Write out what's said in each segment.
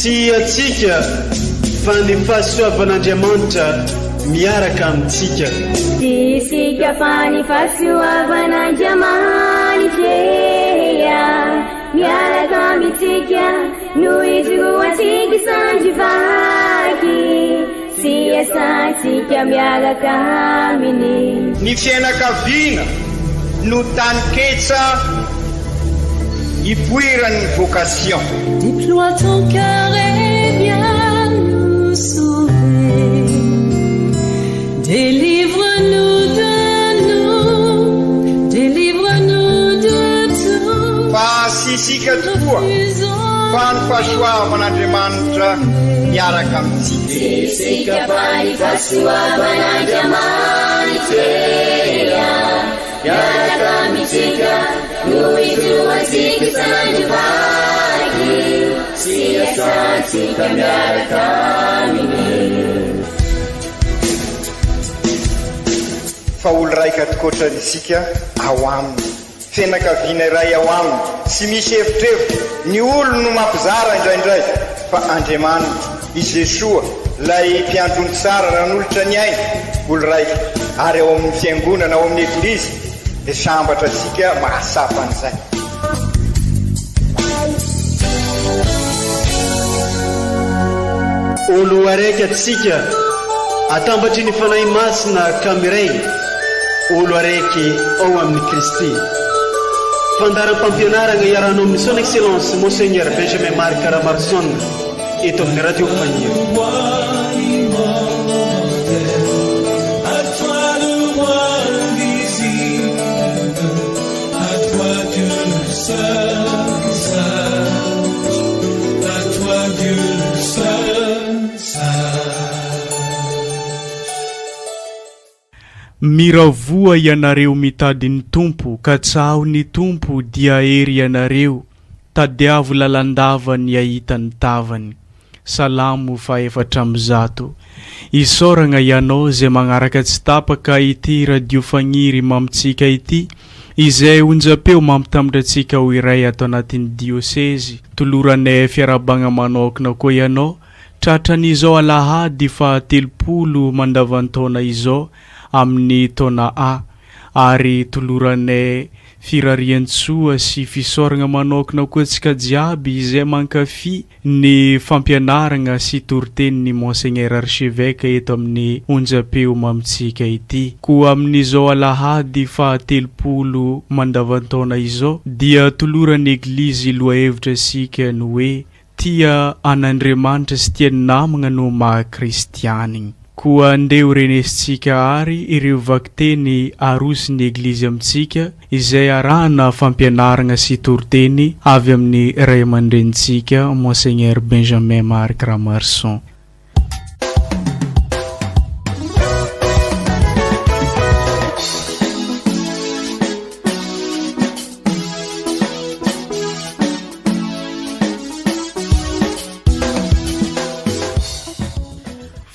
sy atsika fa ny fahasoavan'Andriamanitra miaraka amintsika. Isika fa ny fahasoavan'Andriamanitra miaraka amintsika noho izy roa tsika sandrivaky sy asantsika miaraka aminy. Ny fianakaviana no taniketsa ipoiran'ny vocation. Déploie ton cœur et viens nous sauver. Délivre-nous de tout. Fa sisika tokoa fa ny fahasoavan'Andriamanitra miaraka amintsika. Sisika fa ny fahasoavan'Andriamanitra miaraka amintsika noho izy roa tsika sandrivaky sy asantsika miaraka aminy. Fa olo raika atokotran'isika ao aminy, fianakaviana iray ao aminy, sy misy hevitrevitra ny olo no mampizara indraindray fa Andriamanitra i Jesoa lay mpiandrony tsara ranolotra ny aina olo raika ary ao amin'ny fiangonana ao amin'ny eglizy dia sambatra antsika mahasapan'izay. Olo araiky atsika atambatry ny fanahy masina kamiray, olo araiky ao amin'ny Kristy. Fandaram-pampianarana iaranao amin'ny son excellence Monseigneur Benjamin Marc Caramarson eto amin'ny radio Fagnier. Miravoa ianareo mitady ny Tompo, ka tsaho ny Tompo dia hery ianareo, tadiavo lalandavany ahitany tavany. Salamo 4:1. Isoragna ianao zay magnaraka tsy tapaka ity radio Fagniry mamitsika ity, izay onjapeo mampitambatratsika ho iray ato anatin'ny diosezi. Toloranay fiarabagna manokana koa ianao, tratran'izao alahady fa 30 mandavantaona izao amin'ny taona A, ary toloranay firariantsoa sy fisoragna manokana koa tsika jiaby izay mankafy ny fampianaragna sy toritenin'ny Monseigneur Archevêque eto amin'ny onjapeo mamitsika ity. Koa amin'izao alahady fa 30 mandavantaona izao dia toloran'ny eglizy loha hevitra sika ny hoe tia an'Andriamanitra sy tia ny namagna no maha-kristianiny. Koa andeo renesitsika ary ireo vakiteny arosin'ny eglizy amintsika izay arahana fampianaragna sy toriteny avy amin'ny ray aman-drenitsika Monseigneur Benjamin Marc Caramarson.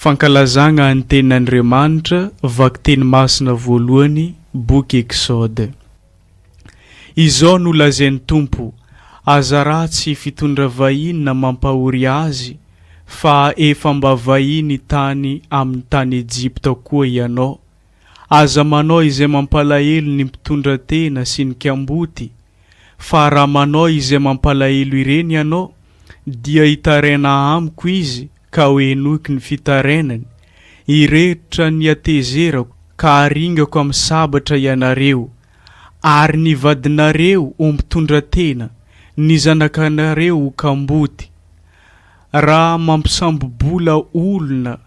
Fankalazagna ny tenin'Andriamanitra, vakiteny masina voalohany, boky Exode. Izao no lazain'ny Tompo, aza ratsy fitondra vahiny na mampahory azy, fa efa mba vahiny tany amin'ny tany Egypta koa ianao. Aza manao izay mampalahelo ny mpitondra tena sy ny kiamboty, fa raha manao izay mampalahelo ireny ianao, dia hitaraina amiko izy, ka ho enoky ny fitarainany, iretra ny atezerako ka aringako amin'ny sabatra ianareo, ary ny vadinareo ho mpitondra tena, ny zanakanareo ho kamboty. Raha mampisambobola olona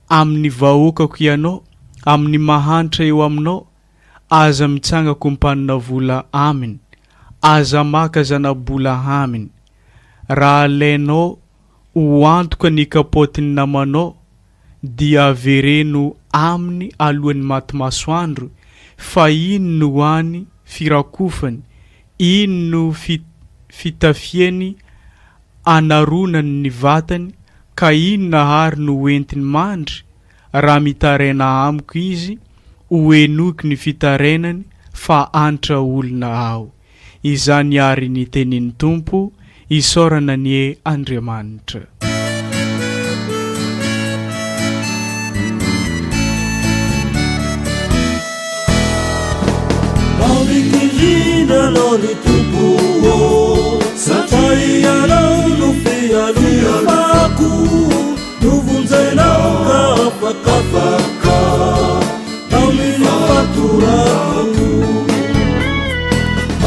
amin'ny vahoakako ianao, amin'ny mahantra eo aminao, aza mitsangako mpanina vola aminy, aza maka zanabola aminy. Raha alainao ho antoka ny kapotiny namanao, dia avereno aminy alohan'ny maty masoandro, fa ino no hoany firakofany, ino no fitafiany anaronany ny vatany, ka ino nahary no entiny mandry, raha mitaraina amiko izy, ho enoky ny fitarainany fa antra olona ao. Izany ary ny tenin'ny Tompo, isaorana ny e Andriamanitra. Amin'indrindranao ny tompo satria ianao no fialovako novonjainao ka afakafaka amin'ny fatorako.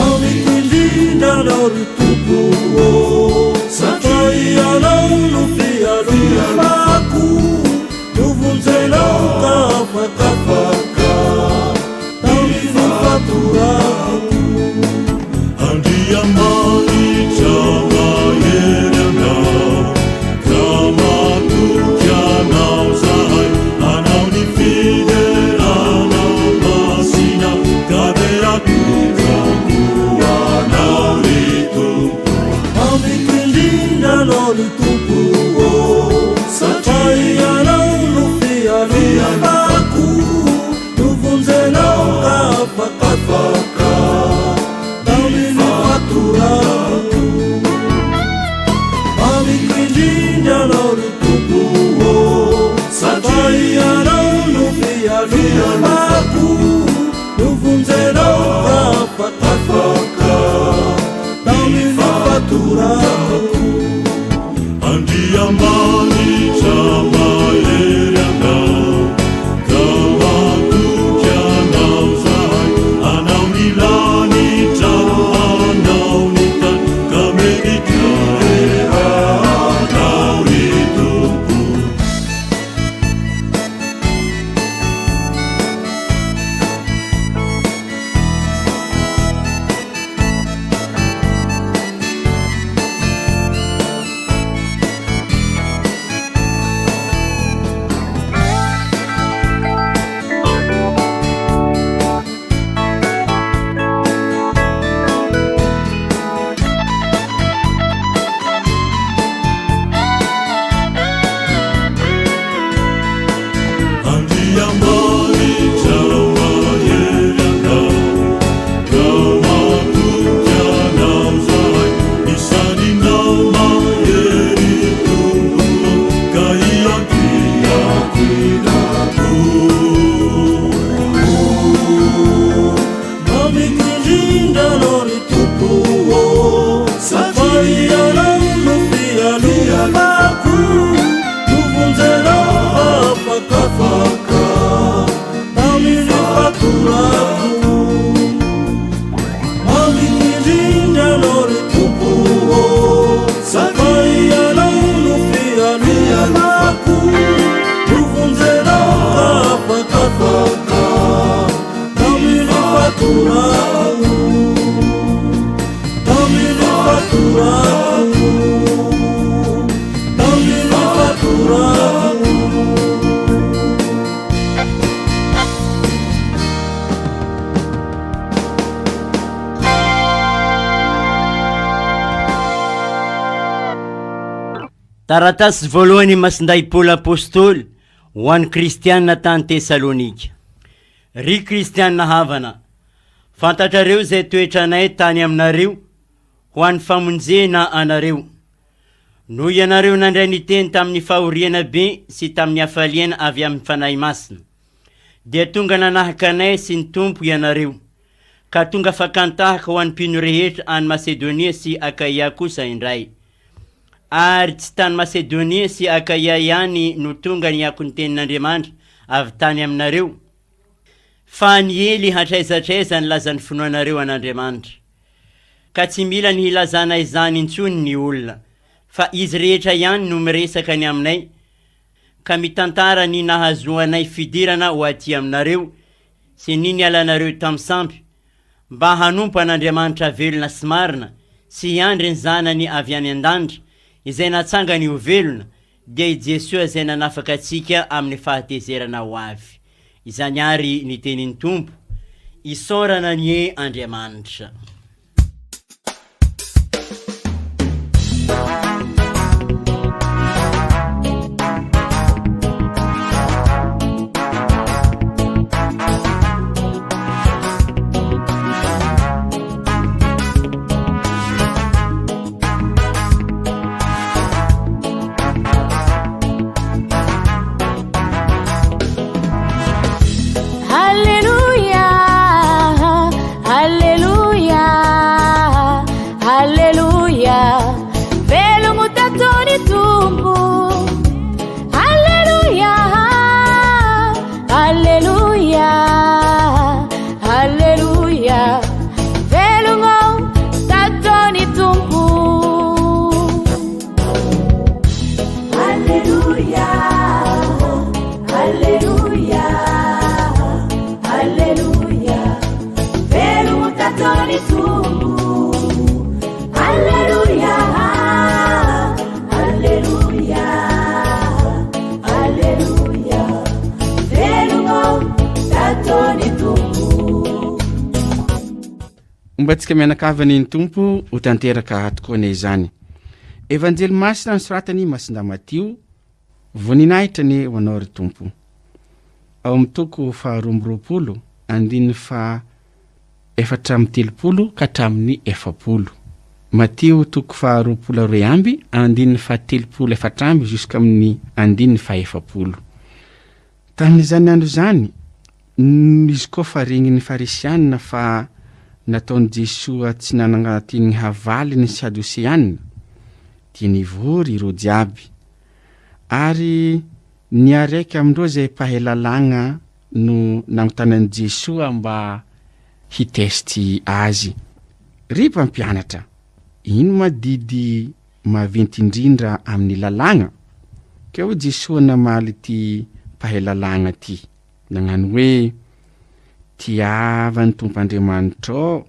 Amin'indrindranao ny tompo satria ianao no fialovako novonjainao ka afakafaka amin'ny fatorako. Andriamanitra mahery anao ka matoky anao zahay anao ny fideranao masina ka de atorako anao ny tompo. Amikindrindranao ny tompo satria ianao no fialovako novonjainao ka afakafaka amin'ny fatorako. Amikindrindranao ny tompo satria ianao no fialovako novonjainao ka afakafaka amin'ny fatorako. Andriamanitra mahery anao ka matoky anao zahay anao ny lanitra anao ny tany ka meditra anao ny tompo. Taratasy voalohany masinday Paoly apôstôly ho an'ny kristianina tany Tesalonika. Ry kristianina havana, fantatrareo zay toetranay tany aminareo ho an'ny famonjena anareo. Noho ianareo nandray ny teny tamin'ny fahoriana be sy tamin'ny hafaliana avy amin'ny fanahy masina, dia tonga nanahaka anay sy ny tompo ianareo, ka tonga fakantahaka ho an'ny mpino rehetra any Masedonia sy Akaia kosa indray. Ary tsy tany Masedonia sy Akaia ihany no tonga ny ako ny tenin'Andriamanitra avy tany aminareo, fa ny ely hatraizatraiza ny lazany finoanareo an'Andriamanitra. Ka tsy mila ny hilazana izany intsony ny olona, fa izy rehetra ihany no miresaka ny aminay, ka mitantara ny nahazoanay fidirana ho aty aminareo sy ny nialanareo tamin'ny sampy, mba hanompo an'Andriamanitra velona sy marina sy hiandry ny zanany avy any an-danitra izay natsanga ny ovelona, dia i Jesosy izay nanafaka antsika amin'ny fahatezerana ho avy. Izany ary ny tenin'ny tompo, isaorana ny e Andriamanitra. ni Mungu. Haleluya, haleluya, haleluya. Velumo tato ni Mungu. Mbatsika mianakavany ny tompo ho tanteraka tokoana izany. Evanjely masina ny soratany Masinda Matio voninahitra ny ho anao ry tompo. Ao amin'ny toko 2:20 andininy 4:30 ka hatramin'ny 40. Matio toko 2:20 amby andininy 4:34 amby jusqu'à amin'ny andininy 40. Tamin'izany andro zany izy koa faregnin'ny farisianina fa nataon'i Jesosy tsy nanangatiny havaly ny Sadosianina dia nivory ireo jiaby ary ny araiky amindreo zay pahelalagna no nanotanan'i Jesosy mba hitesty azy. Ry mpampianatra, ino madidy maventy indrindra amin'ny lalagna? Keo Jesosy namaly ty pahelalagna ty, nagnano hoe tiava ny Tompoandriamanitra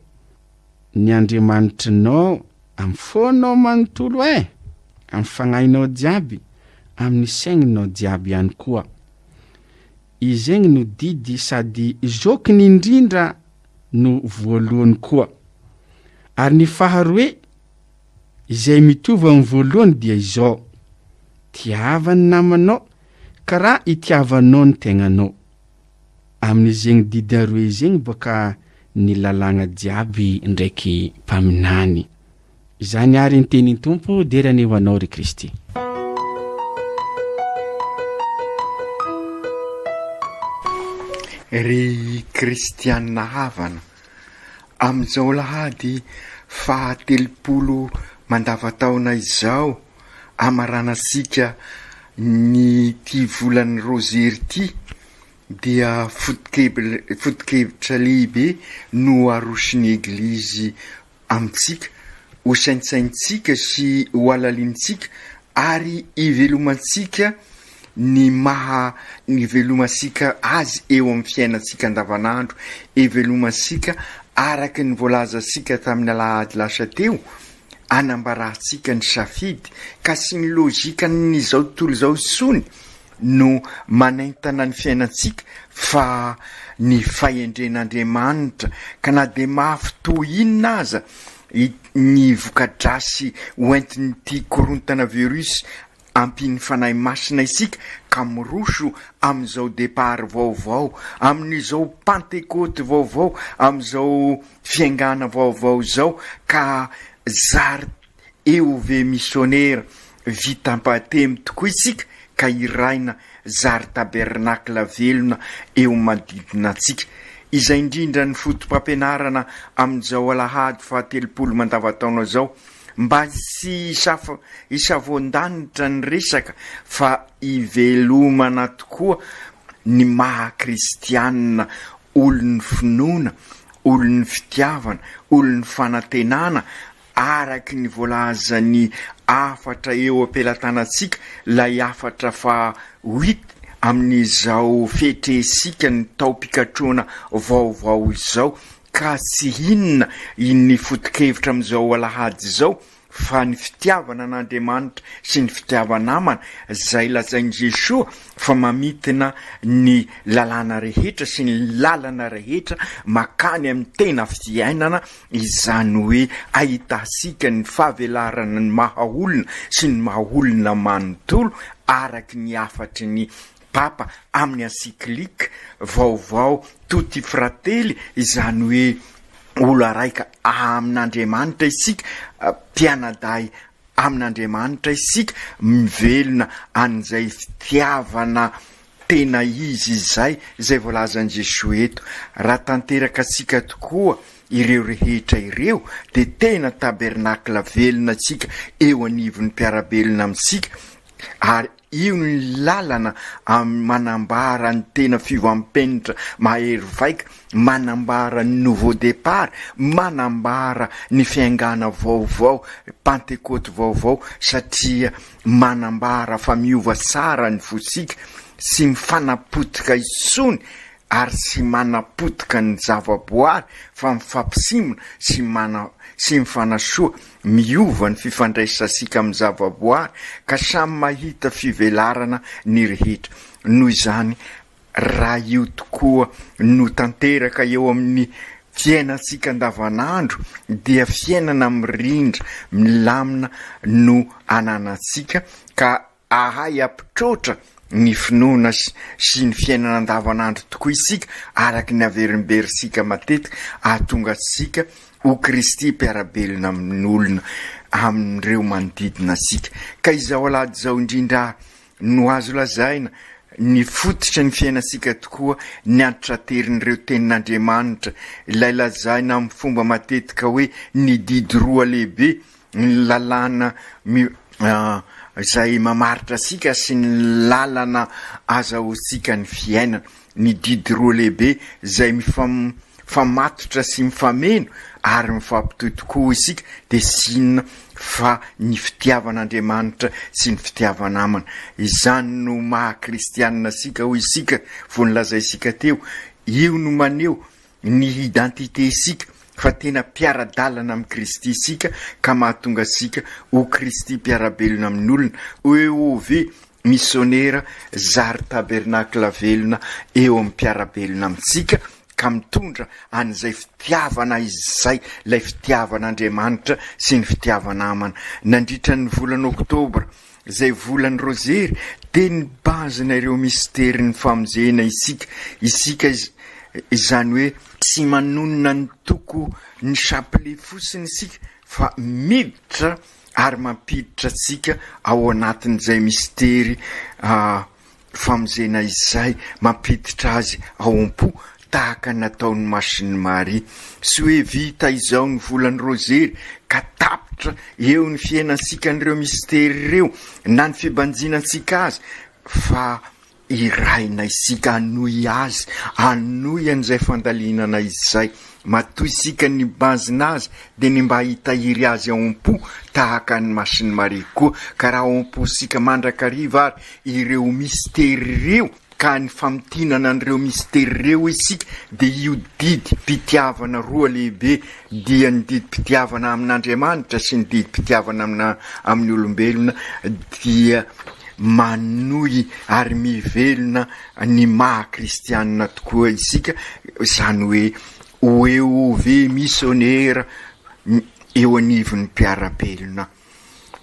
ny Andriamanitrinao amin'ny fonao manontolo amin'ny fagnahinao jiaby, amin'ny saigninao jiaby ihany koa. Izegny no didy sady zokiny indrindra no voalohany koa. Ary ny faharoe izay mitovy amin'ny voalohany dia izao: tiava ny namanao karaha itiavanao ny tegnanao. Amin'izegny didy aroe zegny boka ny lalagna jiaby ndraiky mpaminany. Izany ary ny tenin'ny tompo derany ho anao ry Kristy. Ry kristianina havana, amin'izao lahady 30 mandavataona izao amaranasika ny ty volan'ny rozery ty dia foto-kevitra lehibe no arosiny eglizy amintsika, ho saintsaintsika sy ho alalintsika ary ivelomantsika ny maha nivelomasika azy eo amin'ny fiainatsika andavanandro, ivelomasika araky ny voalazasika tamin'ny alahady lasa teo, anambaratsika ny safidy ka sy ny lôzika n'izao tontolo izao sony no manaintana ny fiainatsika fa ny faiendren'Andriamanitra ka na de mafy toy inona aza ny vokadrasy hoentiny ty korontana virus ampiny fanahy masina isika ka miroso amin'izao départ vaovao, amin'izao pentecote vaovao, amin'izao fiaingana vaovao zao ka zary eo ve missionnaire vitampatemy tokoa isika ka iraina zary tabernacle velona eo manodidina antsika. Izay indrindra ny fotom-pampianarana amin'izao alahady 30 mandavataona zao, mba sy isavoan-danitra ny resaka fa ivelomana tokoa ny maha kristianina, olon'ny finoana, olon'ny fitiavana, olon'ny fanantenana araky ny voalazany afatra eo ampelantanantsika, lay afatra fa 8 amin'izao fetresika ny tao-pikatroana vaovao izao, ka tsy inona ny foto-kevitra amin'izao alahady zao fa ny fitiavana an'Andriamanitra sy ny fitiavana namana, zay lazainy Jesosy fa mamitina ny lalàna rehetra sy ny lalana rehetra makany amin'ny tena fiainana, izany hoe ahitasika ny fahavelarana ny mahaolona sy ny mahaolona manontolo araky ny afatry ny papa amin'ny encyclique vaovao tutti fratelli, izany hoe olo araika amin'Andriamanitra isika, mpianaday amin'Andriamanitra isika, mivelona an'izay fitiavana tena izy izay voalazan'i Jesosy eto. Raha tanteraka atsika tokoa ireo rehetra ireo de tena tabernacle velona atsika eo anivon'ny mpiarabelona amintsika, ary io ny lalana manambara ny tena fivampenitra mahery vaika, manambara ny nouveau départ, manambara ny fiaingana vaovao, pentecote vaovao, satria manambara fa miova tsara ny fosika sy mifanapotika isony ary sy manapotika ny zavaboary fa mifampisimona sy mifanasoa miova ny fifandraisasika amin'ny zavaboary ka samy mahita fivelarana ny rehetra. Noho izany raha io tokoa no tanteraka eo amin'ny fiainantsika andavanandro dia fiainana mirindra milamina no ananantsika ka ahay ampitrotra ny finoana sy ny fiainana andavanandro tokoa isika araky ny averimberisika matetika ahatonga sika ho Kristy mpiarabelona amin'olona amin'ireo manodidina asika. Ka izao alady zao indrindra no azo lazaina ny fototry ny fiainasika tokoa ny antitrateriny tenin'Andriamanitra ilay lazaina amin'ny fomba matetika hoe ny didy roa lehibe ny lalàna zay mamaritra sika sy ny lalana azahoantsika ny fiainana. Ny didy roa lehibe zay mifamatotra sy mifameno ary mifampitohy tokoa isika de sinona fa ny fitiavan'Andriamanitra sy ny fitiavanamana. Izany no maha-kristianina sika hoy isika vonlazaisika teo. Io no maneho ny identité sika fa tena mpiara-dalana amin'ny Kristy sika ka mahatonga sika ho Kristy mpiarabelona amin'olona. Ove missionnaire zary tabernakla velona eo amin'ny mpiarabelona amintsika ka mitondra an'izay fitiavana izay lay fitiavan'Andriamanitra sy ny fitiavanamana. Nandritra ny volana Oktobra zay volany rozery de ny bazina ireo misteri ny famonjena isika izany hoe sy manonona ny toko ny chapelet fosiny isika fa miditra ary mampiditra tsika ao anatin'izay misteri famonjena izay mampiditra azy ao am-po tahaka nataon'ny Masin'ny Maria. Sy hoe vita izao ny volany rozery ka tapitra eo ny fiainansika n'ireo misteri ireo na ny fibanjinansika azy fa iraina isika anoy azy anoy an'izay fandalinana izay matoy isika ny banjina azy de ny mba hitahiry azy ao am-po tahaka ny Masin'ny Maria koa ka raha ao am-po sika mandrakariva ary ireo misteri ireo ka ny famitinana an'ireo misteri ireo isika de io didy mpitiavana roa lehibe dia ny didy mpitiavana amin'Andriamanitra sy ny didy mpitiavana amin'ny olombelona dia manoy ary mivelona ny maha-kristianina tokoa isika. Zany hoe ove missionnaire eo anivon'ny mpiarabelona.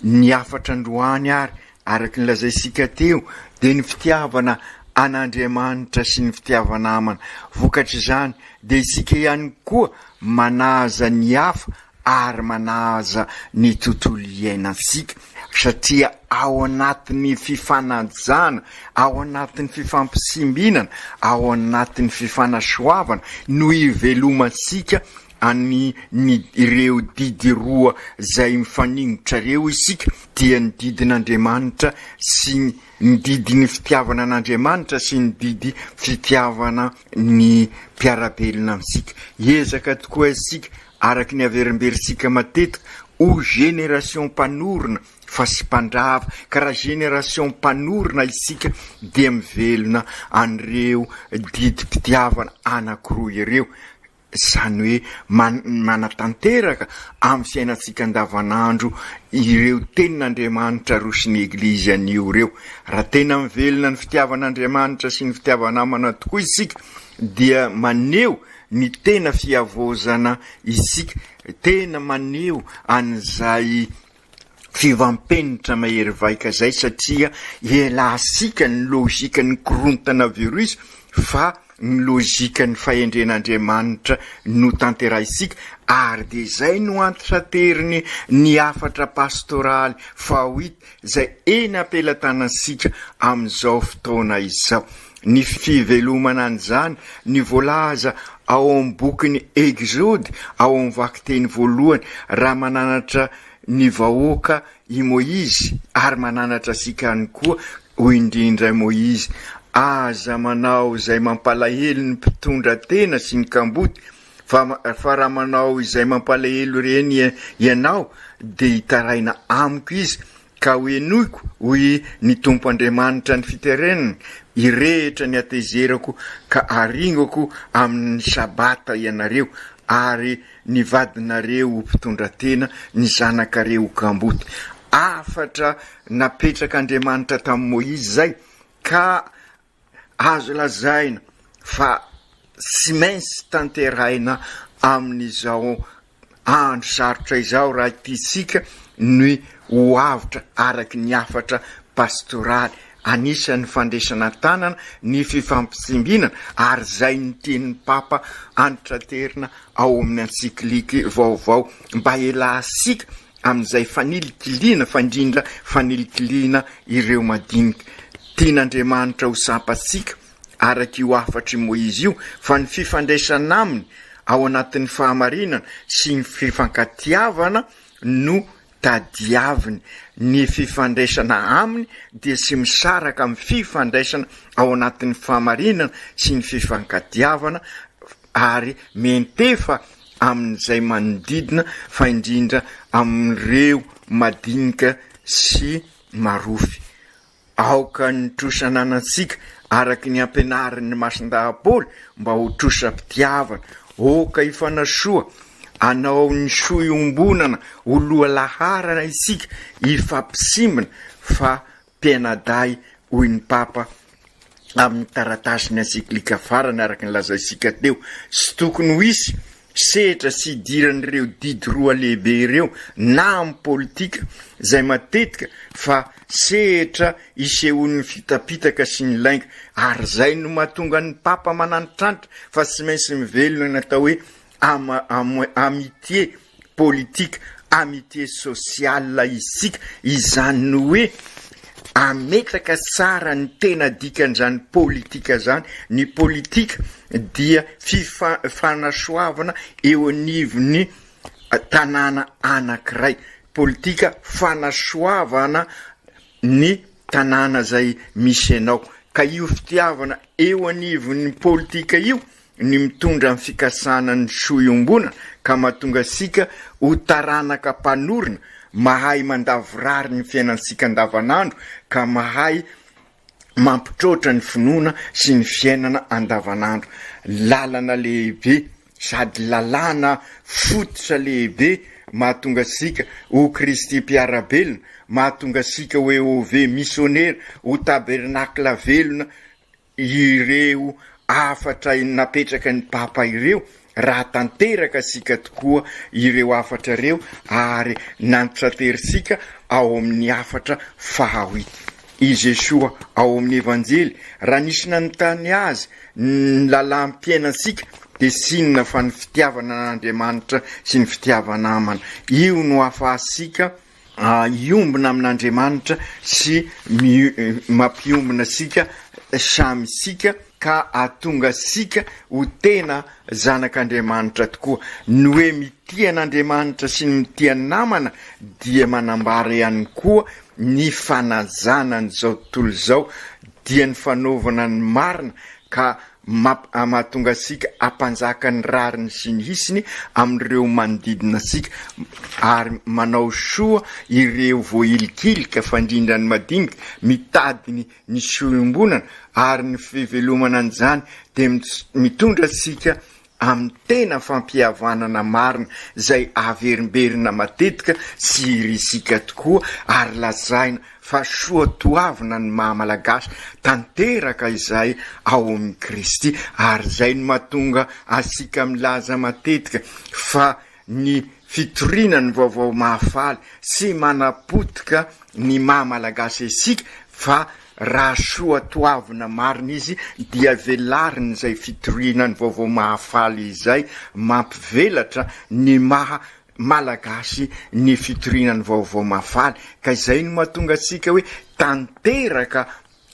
Ny afatra androany ary araky ny lazaisika teo de ny fitiavana an'Andriamanitra sy ny fitiavanamana. Vokatr' izany de isika ihany koa manaza ny hafa ary manaza ny tontolo iainantsika satria ao anatin'ny fifanajana, ao anatin'ny fifampisimbinana, ao anatin'ny fifanasoavana no ivelomansika ireo didy roa zay mifaningotra reo isika dia ny didin'Andriamanitra sy ny didiny fitiavana an'Andriamanitra sy ny didy fitiavana ny mpiarabelona amintsika. Ezaka tokoa isika araky ny averimberisika matetika ho génération mpanorona fa sy mpandrava ka raha génération mpanorona isika dia mivelona an'ireo didy mpitiavana anakiroa ireo. Zany hoe manatanteraka amin'ny fiainantsika andavanandro ireo tenin'Andriamanitra roso ny eglizy anio reo. Raha tena mivelona ny fitiavan'Andriamanitra sy ny fitiavanamana tokoa isika dia maneho ny tena fiavozana isika, tena maneho an'izay fivampenitra mahery vaika zay satria elasika ny logika ny korontana virus fa ny logika ny fahendren'Andriamanitra no tanterahisika ary de zay no antitrateriny ny afatra pastoraly fahita zay eny ampelatanasika amin'izao fotoana izao. Ny fivelomana an'izany ny voalaza ao amin'ny bokyny Exode ao amin'ny vakiteny voalohany raha mananatra ny vahoaka i Moizy ary mananatra sika any koa ho indrindra Moizy. Aza manao izay mampalahelo ny mpitondra tena sy ny kamboty fa raha manao izay mampalahelo reny ianao de hitaraina amiko izy ka hoe noiko hoy ny tompo Andriamanitra ny fiterenana irehetra ny atezerako ka aringako amin'ny sabata ianareo ary ny vadinareo mpitondra tena ny zanakareo gamboty. Afatra napetraka Andriamanitra tamin'ny Moizy zay ka azo lazaina fa sy maintsy tanteraina amin'izao andro sarotra izao raha itysika ny hoavitra araky ny afatra pastoraly. Anisan'ny fandesana tanana ny fifampitsimbinana ary zay ny tenin'ny Papa Antitraterina ao amin'ny encyclique vaovao mba elasika amin'izay fanilikiliana fandrindra fanilikiliana ireo madinika. Tian'Andriamanitra ho sampasika araky io afatry Moizy io fa ny fifandraisana aminy ao anatin'ny fahamarinana sy ny fifankatiavana no tadiaviny. Ny fifandraisana aminy dia sy misaraka amin'ny fifandraisana ao anatin'ny fahamarinana sy ny fifankatiavana ary mentefa amin'izay manodidina fa indrindra amin'ireo madinika sy marofy. Aoka ny trosananantsika araky ny ampenarin'ny masindahapoly mba ho trosa-pitiavana. Oka ifanasoa anao ny soiombonana ho loha laharana isika ifampisimbana fa mpianaday hoy ny Papa amin'ny taratasy ny encyclique farany araky ny lazaisika teo. Sy tokony ho isy sehatra sy idiran'ireo didy roa lehibe ireo na amin'ny politika zay matetika fa sehatra isehon'ny fitapitaka sy ny lainga ary zay no mahatonga ny Papa mananitrantitra fa sy maintsy mivelona natao hoe amitié politique, amitié sociale isika. Izany no hoe ametraka tsara ny tena dikan'izany politika zany. Ny politika dia fanasoavana eo anivon'ny tanàna anankiray. Politika fanasoavana ny tanàna zay misy anao. Ka io fitiavana eo anivon'ny politika io ny mitondra amin'ny fikasana ny soiombona ka mahatonga sika ho taranaka mpanorina mahay mandavorary ny fiainansika andavanandro ka mahay mampitrotra ny finoana sy ny fiainana andavanandro. Lalana lehibe sady lalàna fototra lehibe mahatonga sika ho Kristy mpiarabelona, mahatonga sika hoe ove missionnaire ho tabernakla velona ireo afatra napetraka ny Papa ireo raha tanteraka sika tokoa ireo afatra reo ary nantraterisika ao amin'ny afatra fahawita. I Jesua ao amin'ny evanjely raha nisy nanontany azy ny lalam-piainansika dia sinona fa ny fitiavana n'Andriamanitra sy ny fitiavana amana. Io no ahafahasika iombona amin'Andriamanitra sy mampiombona sika samy sika ka atonga sika ho tena zanak'Andriamanitra tokoa. Ny hoe mitia an'Andriamanitra sy ny mitia namana dia manambara ihany koa ny fanazana n'izao tontolo izao dia ny fanaovana ny marina ka mahatonga sika ampanjaka ny rariny sy ny hisiny amin'ireo manodidina sika ary manao soa ireo voailikilika fandrindra ny madinika mitadiny ny soiombonana ary ny fivelomana an'izany dia mitondra sika amin'ny tena fampihavanana marina zay averimberina matetika sy irisika tokoa ary lazaina fa soa toavina ny mahamalagasy tanteraka izay ao amin'ny Kristy ary zay no mahatonga asika milaza matetika fa ny fitoriana ny vaovao mahafaly sy manapotika ny mahamalagasy isika fa raha soa toavina marina izy dia velariny zay fitoriana ny vaovao mahafaly izay mampivelatra ny malagasy ny fitoriana ny vaovao mahafaly ka izay no mahatonga atsika hoe tanteraka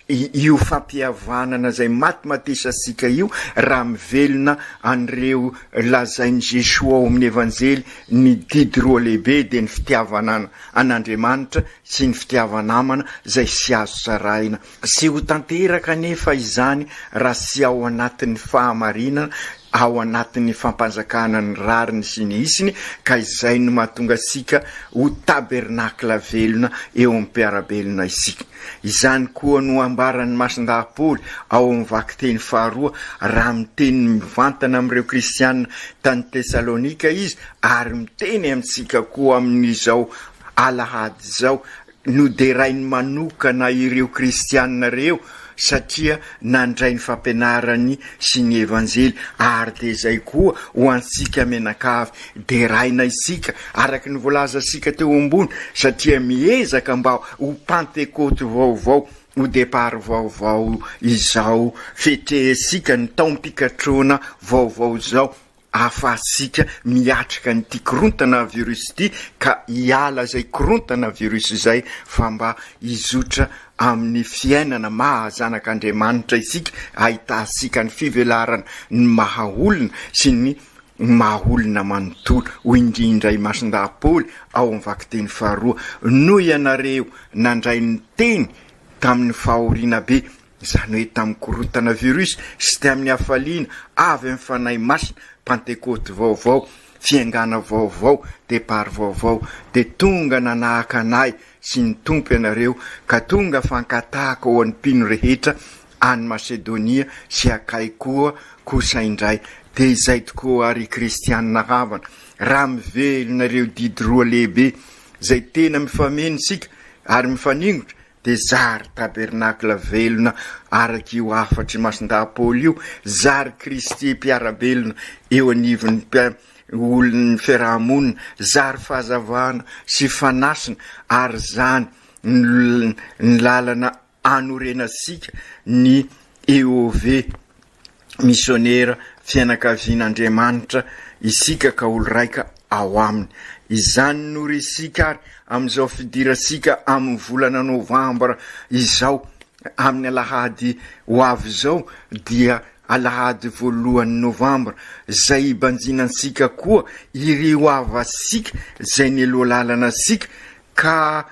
io fampihavanana zay matimatesa sika io raha mivelona an'ireo lazainy Jesua ao amin'ny evanjely ny didy roa lehibe dia ny fitiavana an'Andriamanitra sy ny fitiavanamana zay sy azo saraina. Sy ho tanteraka nefa izany raha sy ao anatin'ny fahamarinana ao anatin'ny fampanjakana ny rariny sy ny isiny, ka izay no mahatonga asika ho tabernakla velona eo amin'ny mpiarabelona isika. Izany koa no ambaran'ny masin-dahapoly ao amin'ny vaky teny faharoa, raha miteny mivantana amin'ireo kristianina tany Tesalonika izy, ary miteny amintsika koa amin'izao alahady izao, noderainy manokana ireo kristianina reo satria nandray ny fampianarany sy ny evanjely, ary de zay koa ho antsika menakavy deraina isika araky ny voalaza sika teo ambony, satria miezaka mba ho Pentecote vaovao, ho départ vaovao izao, fetresika ny taom-pikatroana vaovao zao, afasika miatrika nyty korontana virus ty, ka hiala zay korontana virus zay, fa mba izotra amin'ny fiainana mahazanak'Andriamanitra isika, ahitasika ny fivelarana ny mahaolona sy ny mahaolona manontolo. Ho indrindra i masin-dahapoly ao amin'ny vaky teny faharoa, no ianareo nandray ny teny tamin'ny fahoriana be, zany hoe tamin'ny korontana virus sy tamin'ny hafaliana avy amin'ny fanahy masina, Pentecote vaovao, fiangana vaovao, départ vaovao, de tonga nanahaka anay sy ny tompo ianareo, ka tonga fankatahaka ho an'ny mpino rehetra any Masedonia sy akay kosa indray. De izay tokoa ary kristianina havana, raha mivelonareo didy roa lehibe zay tena mifameno sika ary mifaningotra, de zary tabernakla velona araky io afatry masin-dahapoly io, zary Kristy mpiarabelona eo anivon'ny olon'ny fiarahamonina, zary fahazavana sy fanasina, ary zany ny lalana anorenasika ny EOV missionnaire fianakavian'Andriamanitra isika ka olo raika ao aminy. Izany no resika ary amin'izao fidirasika amin'ny volana novambra izao, amin'ny alahady ho avy zao, dia alahady voalohan'ny novambra, zay ibanjinansika koa ireo avasika zay ny lalana sika, ka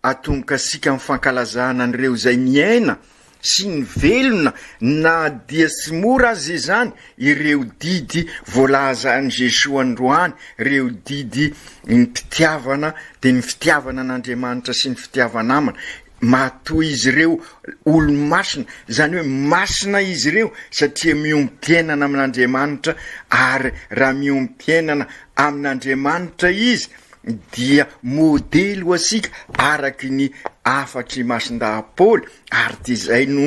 atongoka sika amin'ny fankalazana an'ireo zay miaina sy ny velona, na dia sy mora azy zany ireo didy voalaza any Jesoa androany, reo didy ny fitiavana, de ny fitiavana an'Andriamanitra sy ny fitiavana amana, matoy izy reo olo masina, zany hoe masina izy reo satria miompiainana amin'Andriamanitra, ary raha miompiainana amin'Andriamanitra izy dia modely ho asika araky ny afatry masin-dahapoly, ary ty zay no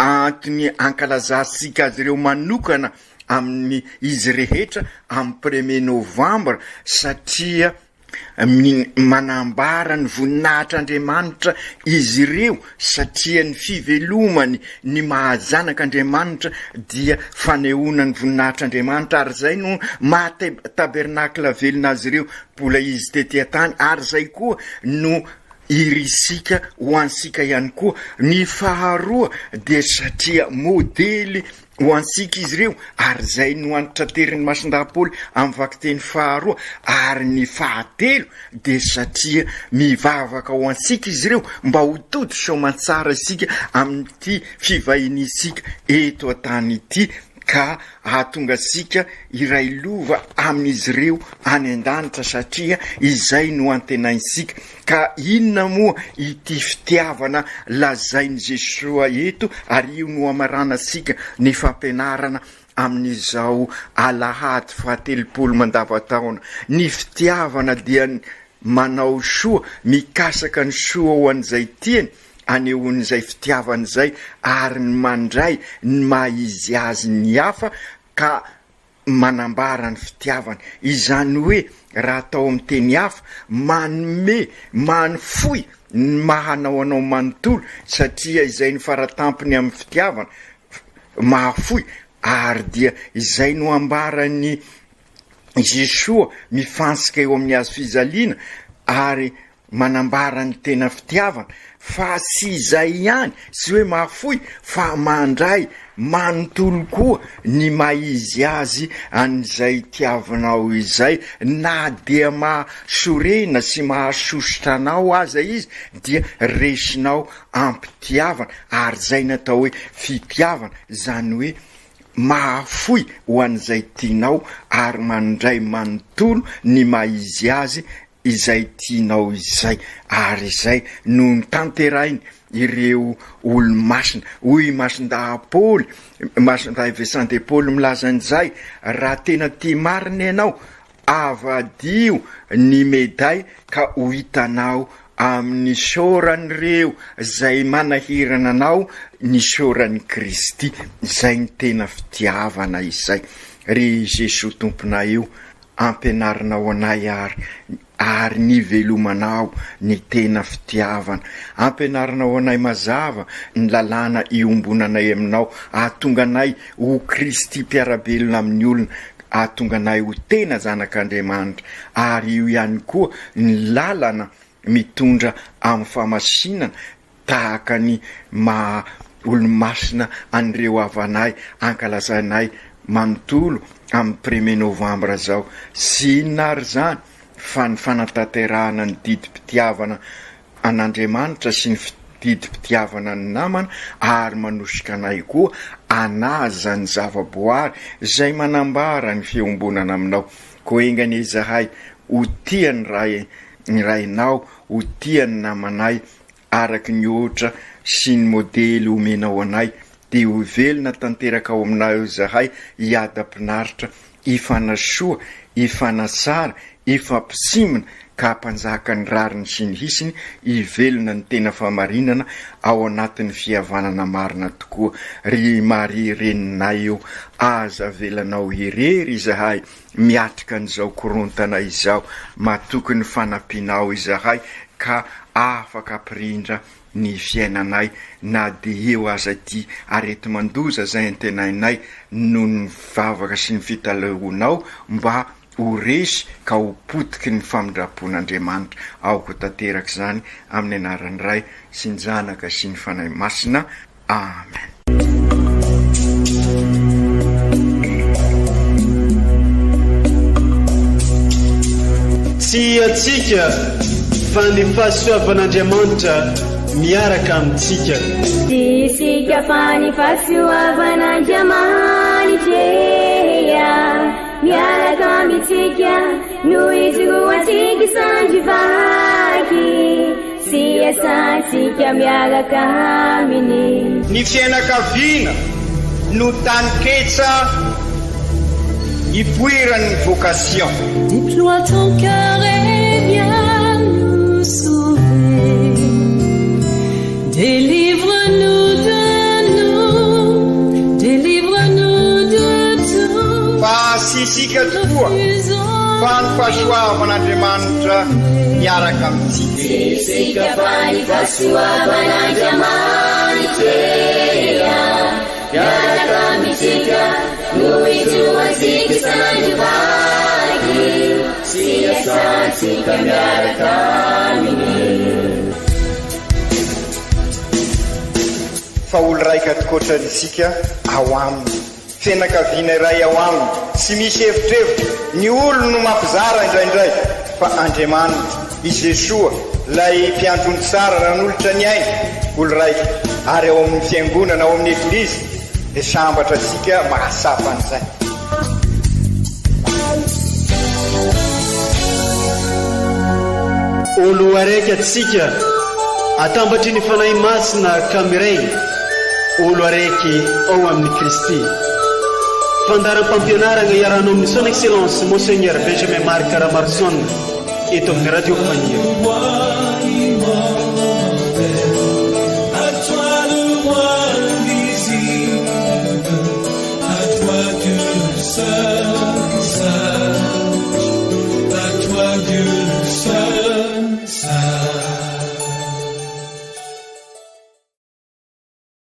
antony ankalazasika azy reo manokana amin'ny izy rehetra amin'ny 1er novambra, satria manambara ny voninahitr'Andriamanitra izy ireo, satria ny fivelomany ny mahazanak'Andriamanitra dia fanehoana ny voninahitr'Andriamanitra, ary zay no mahatabernakla velona azy ireo mbola izy tetỳ tany, ary zay koa no irisika ho ansika ihany koa. Ny faharoa de satria modely ho ansika izy reo, ary zay no anitraterin'ny masin-dahapoly amin'ny vaky teny faharoa. Ary ny fahatelo de satria mivavaka ho ansika izy reo mba ho toto soamantsara isika amin'ity fivahinisika eto an-tany ity, ka ahatonga sika iray lova amin'izy ireo any an-danitra, satria izay no antenaisika. Ka inona moa ity fitiavana lazainy Jesoa eto, ary io no amarana sika ny fampianarana amin'izao alahady fahatelopolo mandavataona. Ny fitiavana dia manao soa, mikasaka ny soa ho an'izay tiany, anehoan'izay fitiavana zay, ary ny mandray ny mahizy azy ny hafa, ka manambara ny fitiavana. Izany hoe raha atao amin'ny teny hafa, manome, manifoy ny mahanao anao manontolo, satria izay ny faratampony amin'ny fitiavana, mahafoy. Ary dia izay no ambarany Jesoa mifansika eo amin'ny hazo fizaliana, ary manambara ny tena fitiavana, fa sy izay ihany, sy hoe mahafoy, fa mandray manontolo koa ny maizy azy an'izay tiavanao izay, na dia mahasorena sy mahasositra anao aza izy, dia resinao ampitiavana. Ary zay natao hoe fitiavana, zany hoe mahafoy ho an'izay tianao ary mandray manontolo ny maizy azy izay tianao izay. Ary izay no nitanterainy ireo olo-masina hoy masindaha-Paoly, masindaha de Paoly milaza an'izay: raha tena tia marina ianao, avadio ny meday ka ho hitanao amin'ny soran'ireo zay manahirana anao ny soran'ny Kristy. Zay ny tena fitiavana izay. Ry Jesosy tompona io ampianarinao anay ary nivelomanao ny tena fitiavana. Ampianarinao anay mazava ny lalàna iombonanay aminao, ahatonga anay ho Kristy mpiarabelona amin'ny olona, ahatonga anay ho tena zanak'Andriamanitra. Ary io ihany koa ny lalana mitondra amin'ny famasinana tahaka ny olo-masina an'ireo avanay ankalazanay manontolo amin'ny 1er novambra zao. Sy inona ary zany fa ny fanatanterahana ny didim-pitiavana an'Andriamanitra sy ny didim-pitiavana ny namana, ary manosika anay koa anaza ny zavaboary zay manambara ny fiombonana aminao. Koa engany izahay ho tia ny rainao, ho tia ny namanay araky ny ohatra sy ny modely omenao anay, de ho velona tanteraka ao aminao izahay hiada-pinaritra, ifanasoa, ifanasara, ifampisimina ka hampanjaka ny rariny sy ny hisiny, hivelona ny tena famarinana ao anatin'ny fihavanana marina tokoa. Ry Maria reninay io, aza velanao irery izahay miatrika an'izao korontana izao, matokony fanampianao izahay ka afaka apirindra ny fiainanay, na de eo aza ty arety mandoza zay antenainay no ny vavaka sy ny fitaleonao mba ho resy ka ho potiky ny famindrapon'Andriamanitra. Aoko tanteraka zany amin'ny anaran'ny Ray sy ny Zanaka sy ny Fanahy Masina. Amen. Tsy atsika fa ny fahasoavan'Andriamanitra miaraka amintsika. Isika fa ny fahasoavan'Andriamanitra miaraka amintsika, noho izy roantsika sandrivaky, sy asantsika miaraka aminy. Ny fianakaviana no taniketsa ipoiran'ny vocation. Déploie ton cœur et viens nous sauver. Délivre-nous de nous, délivre-nous de tout. Fa sisika tokoa fa ny fahasoavan'Andriamanitra miaraka amintsika. Sisika fa ny fahasoavan'Andriamanitra miaraka amintsika, noho izy roantsika sandrivaky, sy asantsika miaraka aminy. Fa olo raika atikoatran'isika ao aminy, fianakaviana iray ao aminy, tsy misy hevitrevitra. Ny olo no mampizara indraindray, fa Andriamanitra i Jesosy lay mpiandrony tsara raha n'olotra ny aina, olo raika. Ary ao amin'ny fiangonana, ao amin'ny eglizy, de sambatra atsika mahasapa an'izay. Olo araiky atsika atambatry ny fanahy masina kamiray, olo araiky ao amin'ny Kristy. Fandaram-pampianarana iaranao amin'ny son excellence Monseigneur Benjamin Marc Caramarson eto amin'ny radio Fania. À toi le roi invisible, à toi Dieu seul.